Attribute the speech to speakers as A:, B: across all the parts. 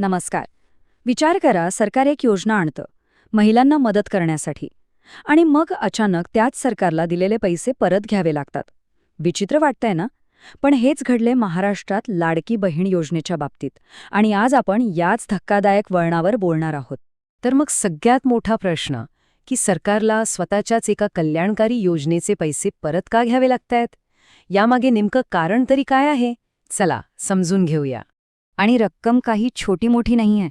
A: नमस्कार. विचार करा, सरकार एक योजना आणतं महिलांना मदत करण्यासाठी आणि मग अचानक त्याच सरकारला दिलेले पैसे परत घ्यावे लागतात. विचित्र वाटतंय ना? पण हेच घडले महाराष्ट्रात लाडकी बहीण योजनेच्या बाबतीत आणि आज आपण याच धक्कादायक वळणावर बोलणार आहोत.
B: तर मग सगळ्यात मोठा प्रश्न की सरकारला स्वतःच्याच एका कल्याणकारी योजनेचे पैसे परत का घ्यावे लागतायत? यामागे नेमकं कारण तरी काय आहे? चला समजून घेऊया.
A: आणि रक्कम काही छोटी मोठी नाहीये.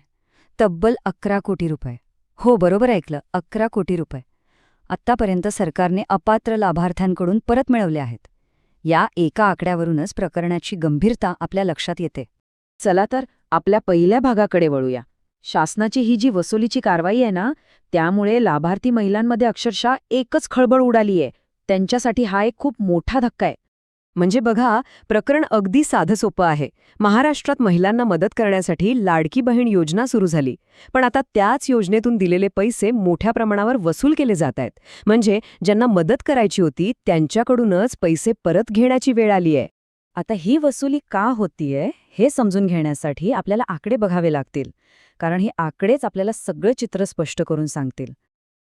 A: तब्बल 11 कोटी रुपये. हो, बरोबर ऐकलं, 11 कोटी रुपये आत्तापर्यंत सरकारने अपात्र लाभार्थ्यांकडून परत मिळवले आहेत. या एका आकड्यावरूनच प्रकरणाची गंभीरता आपल्या लक्षात येते.
B: चला तर आपल्या पहिल्या भागाकडे वळूया. शासनाची ही जी वसुलीची कारवाई आहे ना, त्यामुळे लाभार्थी महिलांमध्ये अक्षरशः एकच खळबळ उडालीये. त्यांच्यासाठी हा एक खूप मोठा धक्का आहे. म्हणजे बघा, प्रकरण अगदी साधं सोपं आहे. महाराष्ट्रात महिलांना मदत करण्यासाठी लाडकी बहीण योजना सुरू झाली. पण आता त्याच योजनेतून दिलेले पैसे मोठ्या प्रमाणावर वसूल केले जात आहेत. म्हणजे ज्यांना मदत करायची होती त्यांच्याकडूनच पैसे परत घेण्याची वेळ आली आहे.
A: आता ही वसुली का होतीये हे समजून घेण्यासाठी आपल्याला आकडे बघावे लागतील, कारण हे आकडेच आपल्याला सगळं चित्र स्पष्ट करून सांगतील.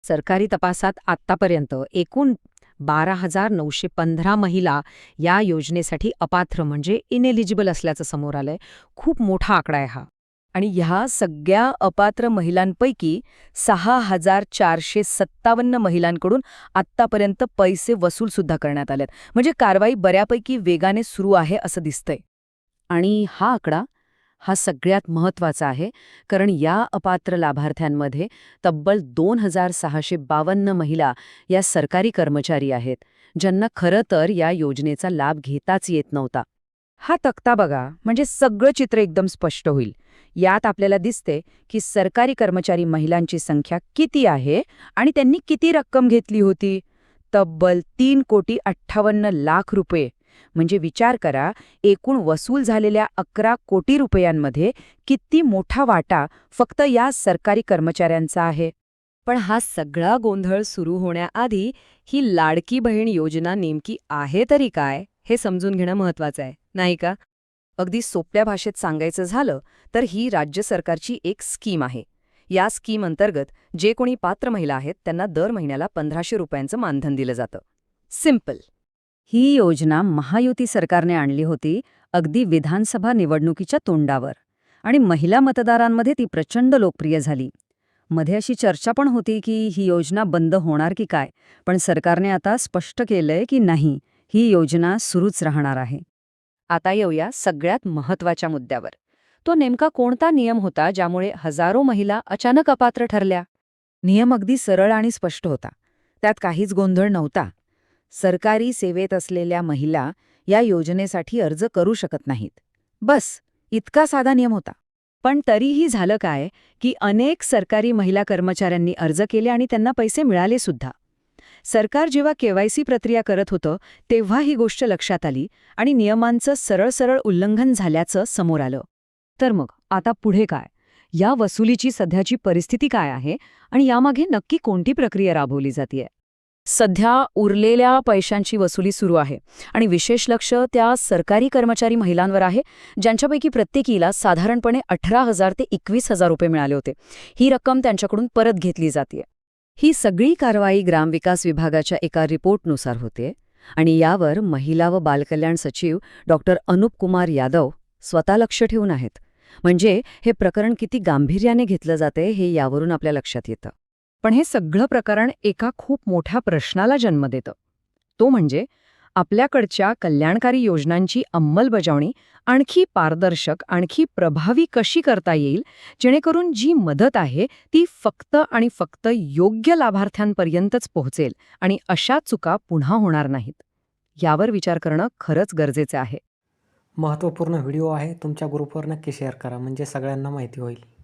B: सरकारी तपासात आत्तापर्यंत एकूण 12,915 महिला या योजनेसाठी अपात्र म्हणजे इनएलिजिबल असल्याचं समोर आलंय. खूप मोठा आकडा आहे हा. आणि ह्या सगळ्या अपात्र महिलांपैकी 6,457 महिलांकडून आत्तापर्यंत पैसे वसूलसुद्धा करण्यात आलेत. म्हणजे कारवाई बऱ्यापैकी वेगाने सुरू आहे असं दिसतंय. आणि हा आकडा सगळ्यात महत्त्वाचा आहे, कारण या अपात्र लाभार्थ्यांमध्ये तब्बल 2,652 महिला या सरकारी कर्मचारी आहेत, ज्यांना खरं तर या योजनेचा लाभ घेताच येत नव्हता. हा तक्ता बघा, म्हणजे सगळं चित्र एकदम स्पष्ट होईल. यात आपल्याला दिसते की सरकारी कर्मचारी महिलांची संख्या किती आहे आणि त्यांनी किती रक्कम घेतली होती. तब्बल 3,58,00,000 रुपये. म्हणजे विचार करा, एकूण वसूल झालेल्या 11 कोटी रुपयांमध्ये किती मोठा वाटा फक्त या सरकारी कर्मचाऱ्यांचा आहे. पण हा सगळा गोंधळ सुरू होण्याआधी ही लाडकी बहीण योजना नेमकी आहे तरी काय हे समजून घेणं महत्वाचं आहे, नाही का? अगदी सोप्या भाषेत सांगायचं झालं तर ही राज्य सरकारची एक स्कीम आहे. या स्कीम अंतर्गत जे कोणी पात्र महिला आहेत त्यांना दर महिन्याला 1,500 रुपयांचं मानधन दिलं जातं. सिंपल. ही योजना महायुती सरकारने आणली होती, अगदी विधानसभा निवडणुकीच्या तोंडावर. आणि महिला मतदारांमध्ये ती प्रचंड लोकप्रिय झाली. मध्ये अशी चर्चा पण होती की ही योजना बंद होणार की काय, पण सरकारने आता स्पष्ट केलंय की नाही, ही योजना सुरूच राहणार आहे. आता येऊया सगळ्यात महत्त्वाच्या मुद्द्यावर. तो नेमका कोणता नियम होता ज्यामुळे हजारो महिला अचानक अपात्र ठरल्या? नियम अगदी सरळ आणि स्पष्ट होता. त्यात काहीच गोंधळ नव्हता. सरकारी सेवेत असलेल्या महिला या योजनेसाठी अर्ज करू शकत नाहीत. बस, इतका साधा नियम होता. पण तरीही झालं काय की अनेक सरकारी महिला कर्मचाऱ्यांनी अर्ज केले आणि त्यांना पैसे मिळाले सुद्धा. सरकार जेव्हा केवायसी प्रक्रिया करत होतं तेव्हा ही गोष्ट लक्षात आली आणि नियमांचं सरळ उल्लंघन झाल्याचं समोर आलं. तर मग आता पुढे काय? या वसुलीची सध्याची परिस्थिती काय आहे आणि यामागे नक्की कोणती प्रक्रिया राबवली जातेय? सध्या उरलेल्या पैशांची वसुली सुरू आहे आणि विशेष लक्ष त्या सरकारी कर्मचारी महिलांवर आहे ज्यांच्यापैकी प्रत्येकीला साधारणपणे 18,000 ते 21,000 रुपये मिळाले होते. ही रक्कम त्यांच्याकडून परत घेतली जाते. ही सगळी कारवाई ग्रामविकास विभागाच्या एका रिपोर्टनुसार होते आणि यावर महिला व बालकल्याण सचिव डॉक्टर अनुप कुमार यादव स्वतः लक्ष ठेवून आहेत. म्हणजे हे प्रकरण किती गांभीर्याने घेतलं जाते हे यावरून आपल्या लक्षात येतं. पण हे सगळं प्रकरण एका खूप मोठ्या प्रश्नाला जन्म देतं. तो म्हणजे आपल्याकडच्या कल्याणकारी योजनांची अंमलबजावणी आणखी पारदर्शक, आणखी प्रभावी कशी करता येईल, जेणेकरून जी मदत आहे ती फक्त आणि फक्त योग्य लाभार्थ्यांपर्यंतच पोहोचेल आणि अशा चुका पुन्हा होणार नाहीत. यावर विचार करणं खरंच गरजेचं आहे.
C: महत्त्वपूर्ण व्हिडिओ आहे. तुमच्या ग्रुपवर नक्की शेअर करा म्हणजे सगळ्यांना माहिती होईल.